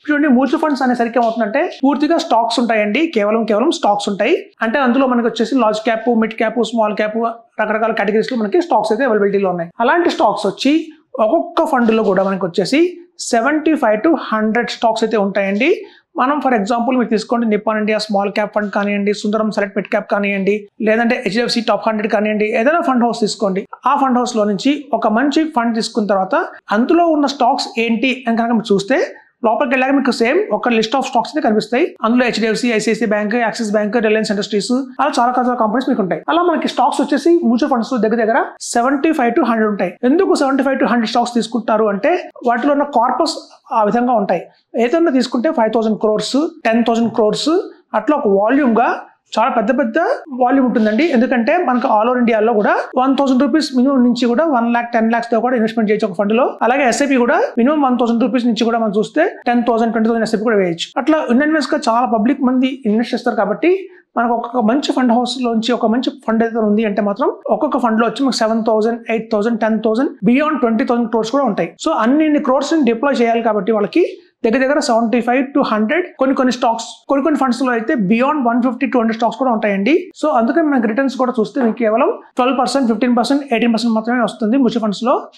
చూడండి mutual funds అనేసరికి ఏమవుతుందంటే పూర్తిగా స్టాక్స్ ఉంటాయండి, కేవలం స్టాక్స్ ఉంటాయి. అంటే అందులో మనకి వచ్చేసి large cap, mid cap, small cap రకరకాల కేటగిరీస్ లో మనకి స్టాక్స్ అయితే అవైలబిలిటీలో ఉన్నాయి. అలాంటి స్టాక్స్ వచ్చి ఒక్కొక్క ఫండ్ లో కూడా మనకి వచ్చేసి 75 to 100 స్టాక్స్ అయితే ఉంటాయండి. మనం ఫర్ ఎగ్జాంపుల్ మీరు తీసుకోండి Nippon India small cap fund కానివ్వండి, సుందరం సెలెక్ట్ మిడ్ క్యాప్ కానివ్వండి, లేదంటే HDFC టాప్ 100 కానివ్వండి, ఏదైనా ఫండ్ హౌస్ తీసుకోండి. ఆ ఫండ్ హౌస్ లో నుంచి ఒక మంచి ఫండ్ తీసుకున్న తర్వాత అందులో ఉన్న స్టాక్స్ ఏంటి అని కనుక మీరు చూస్తే లోపలికి వెళ్ళాక మీకు సేమ్ ఒక లిస్ట్ ఆఫ్ స్టాక్స్ అయితే కనిపిస్తాయి. అందులో HDFC, ICICI bank, axis bank, Reliance industries అలా చాలా చాలా కంపెనీస్ మీకు ఉంటాయి. అలా మనకి స్టాక్స్ వచ్చేసి మ్యూచువల్ ఫండ్స్ దగ్గర 75 to 100 ఉంటాయి. ఎందుకు 75 to 100 స్టాక్స్ తీసుకుంటారు అంటే వాటిలో ఉన్న కార్పస్ ఆ విధంగా ఉంటాయి. ఏదైనా తీసుకుంటే 5,000 crores, 10,000 crores అట్లా ఒక వాల్యూమ్ గా చాలా పెద్ద వాల్యూమ్ ఉంటుందండి. ఎందుకంటే మనకు ఆల్ ఓవర్ ఇండియాలో కూడా 1,000 రూపీస్ మినిమం నుంచి కూడా 1 lakh 10 lakhs తో కూడా ఇన్వెస్ట్మెంట్ చేయొచ్చు ఒక ఫండ్ లో. అలాగే SIP కూడా మినిమం 1,000 రూపీస్ నుంచి కూడా మనం చూస్తే 10,000 20,000 SIP కూడా వేయచ్చు. అట్లా ఇన్వెస్ట్ గా చాలా పబ్లిక్ మంది ఇన్వెస్ట్ చేస్తారు. కాబట్టి మనకు ఒక మంచి ఫండ్ హౌస్ లోంచి ఒక మంచి ఫండ్ అయితే ఉంది అంటే మాత్రం ఒక్కొక్క ఫండ్ లో వచ్చి మనకు 7,000, 8,000, 10,000 బియాండ్ 20,000 crores కూడా ఉంటాయి. సో అన్ని క్రోర్స్ ని డిప్లాయ్ చేయాలి కాబట్టి వాళ్ళకి దగ్గర 75 to 100 కొన్ని స్టాక్స్, కొన్ని ఫండ్స్ లో అయితే బియాండ్ 150 to 200 స్టాక్స్ కూడా ఉంటాయండి. సో అందుకని మనకి రిటర్న్స్ కూడా చూస్తే మీకు కేవలం 12%, 15%, 18% మాత్రమే వస్తుంది మ్యూచువల్ ఫండ్స్ లో.